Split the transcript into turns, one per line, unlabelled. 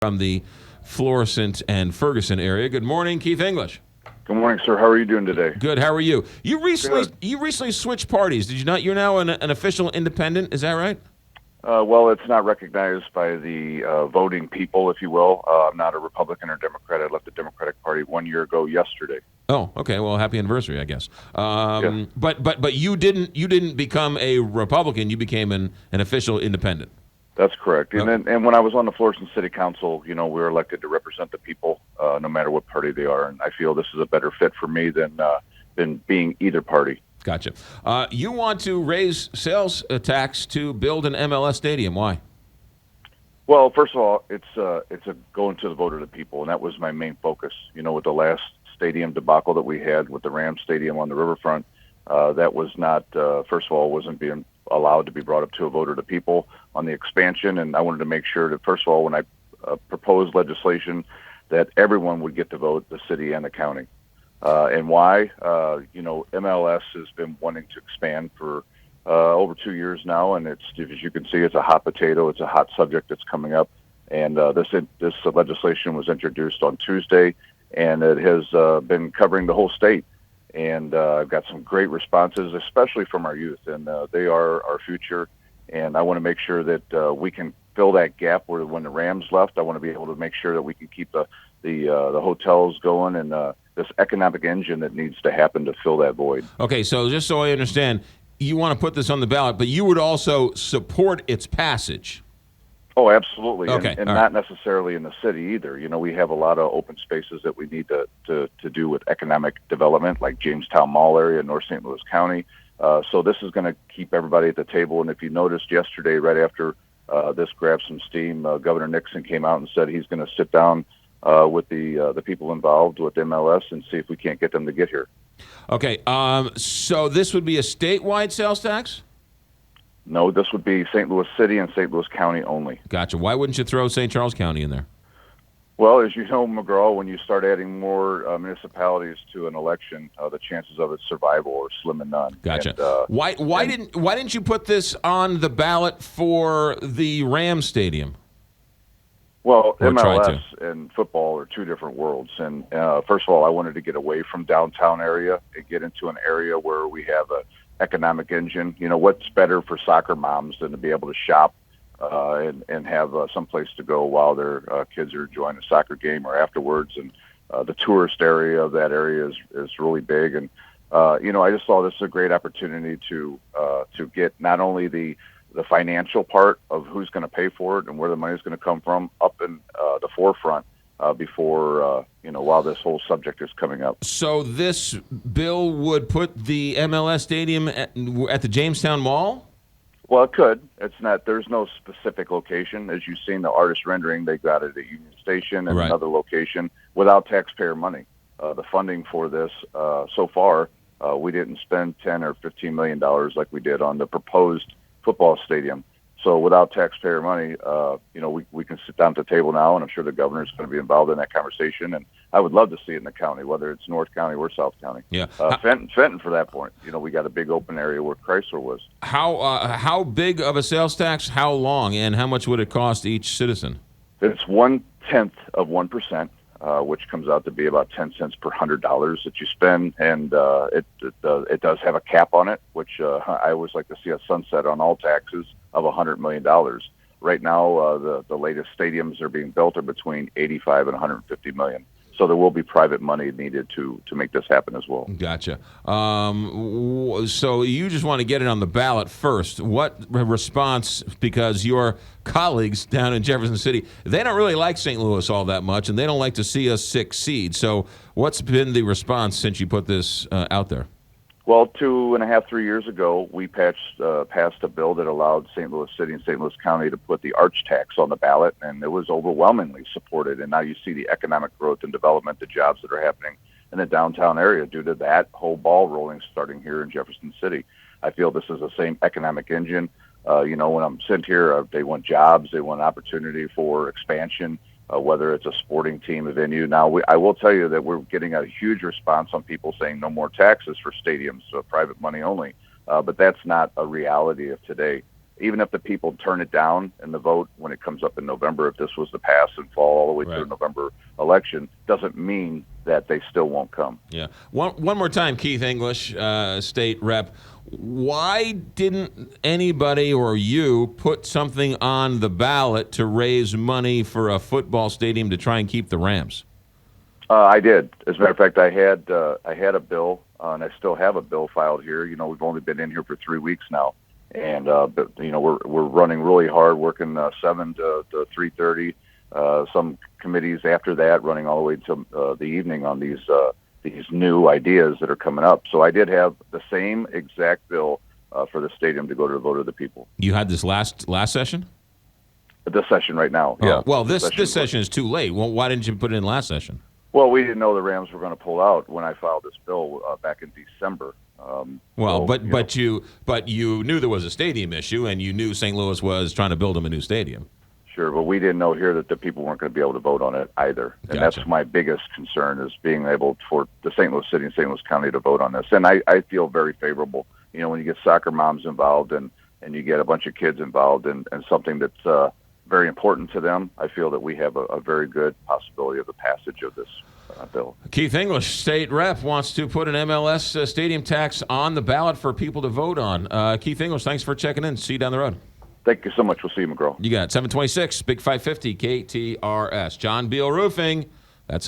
from the Florissant and Ferguson area. Good morning, Keith English.
Good morning, sir. How are you doing today?
Good. How are you? You recently
Good.
switched parties, did you not? You're now an official independent. Is that right?
Well, it's not recognized by the voting people, if you will. I'm not a Republican or Democrat. I left the Democratic Party 1 year ago yesterday.
Oh, okay. Well, happy anniversary, I guess.
Yeah.
But you didn't become a Republican. You became an official independent.
That's correct.
Okay.
And when I was on the Florissant City Council, we were elected to represent the people, no matter what party they are. And I feel this is a better fit for me than being either party.
Gotcha. You want to raise sales tax to build an MLS stadium. Why?
Well, first of all, it's a going to the vote of the people, and that was my main focus. With the last stadium debacle that we had with the Rams Stadium on the riverfront, that was not, first of all, wasn't being allowed to be brought up to a vote of the people on the expansion. And I wanted to make sure that, first of all, when I proposed legislation, that everyone would get to vote, the city and the county. And why? MLS has been wanting to expand for over 2 years now, and it's, as you can see, it's a hot potato. It's a hot subject that's coming up. And this legislation was introduced on Tuesday, and it has been covering the whole state. And I've got some great responses, especially from our youth, and they are our future. And I want to make sure that we can fill that gap where when the Rams left. I want to be able to make sure that we can keep the hotels going and this economic engine that needs to happen to fill that void.
Okay, so just so I understand, you want to put this on the ballot, but you would also support its passage.
Oh, absolutely.
Okay,
and
all
not necessarily in the city either. We have a lot of open spaces that we need to do with economic development, like Jamestown Mall area, North St. Louis County. So this is going to keep everybody at the table. And if you noticed yesterday, right after this grabbed some steam, Governor Nixon came out and said he's going to sit down with the people involved with MLS and see if we can't get them to get here.
Okay, so this would be a statewide sales tax?
No, this would be St. Louis City and St. Louis County only.
Gotcha. Why wouldn't you throw St. Charles County in there?
Well, as you know, McGraw, when you start adding more municipalities to an election, the chances of its survival are slim and none.
Gotcha.
And,
why didn't you put this on the ballot for the Rams Stadium?
Well,
Or try
MLS and football are two different worlds. And first of all, I wanted to get away from downtown area and get into an area where we have a economic engine. What's better for soccer moms than to be able to shop and have some place to go while their kids are enjoying a soccer game or afterwards. And the tourist area of that area is really big. And I just saw this as a great opportunity to get not only the financial part of who's going to pay for it and where the money is going to come from up in the forefront before while this whole subject is coming up.
So this bill would put the MLS stadium at the Jamestown Mall?
Well, it could. It's not. There's no specific location. As you've seen the artist rendering, they got it at Union Station and
Right.
another location without taxpayer money. The funding for this so far, we didn't spend $10 or $15 million like we did on the proposed football stadium. So without taxpayer money, we can sit down at the table now, and I'm sure the governor is going to be involved in that conversation. And I would love to see it in the county, whether it's North County or South County.
Yeah.
Fenton, for that point. We got a big open area where Chrysler was.
How big of a sales tax? How long? And how much would it cost each citizen?
It's 1/10 of 1%, which comes out to be about 10 cents per $100 that you spend, and it does have a cap on it, which I always like to see a sunset on all taxes of $100 million. Right now, the latest stadiums are being built are between 85 and 150 million. So there will be private money needed to make this happen as well.
Gotcha. So you just want to get it on the ballot first. What response, because your colleagues down in Jefferson City, they don't really like St. Louis all that much, and they don't like to see us succeed. So what's been the response since you put this out there?
Well, 2.5, 3 years ago, we passed a bill that allowed St. Louis City and St. Louis County to put the arch tax on the ballot, and it was overwhelmingly supported. And now you see the economic growth and development, the jobs that are happening in the downtown area due to that whole ball rolling starting here in Jefferson City. I feel this is the same economic engine. When I'm sent here, they want jobs, they want opportunity for expansion. Whether it's a sporting team, a venue. Now, I will tell you that we're getting a huge response on people saying no more taxes for stadiums, so private money only. But that's not a reality of today. even if the people turn it down in the vote when it comes up in November, if this was to pass and fall all the way to the November election, doesn't mean that they still won't come.
Yeah. One more time, Keith English, state rep. Why didn't anybody or you put something on the ballot to raise money for a football stadium to try and keep the Rams?
I did. As a matter of fact, I had a bill, and I still have a bill filed here. We've only been in here for 3 weeks now, and but we're running really hard, working 7 to 3:30. Some committees after that, running all the way to the evening on these new ideas that are coming up. So I did have the same exact bill for the stadium to go to the vote of the people.
You had this last session?
This session right now, yeah.
Well, this session is too late. Well, why didn't you put it in last session?
Well, we didn't know the Rams were going to pull out when I filed this bill back in December.
But you knew there was a stadium issue, and you knew St. Louis was trying to build them a new stadium.
Sure, but we didn't know here that the people weren't going to be able to vote on it either. And
Gotcha.
That's my biggest concern, is being able for the St. Louis City and St. Louis County to vote on this. And I feel very favorable. When you get soccer moms involved and you get a bunch of kids involved and something that's very important to them, I feel that we have a very good possibility of the passage of this bill.
Keith English, state rep, wants to put an MLS stadium tax on the ballot for people to vote on. Keith English, thanks for checking in. See you down the road.
Thank you so much. We'll see you, McGraw.
You got it. 726, Big 550, KTRS. John Beal Roofing. That's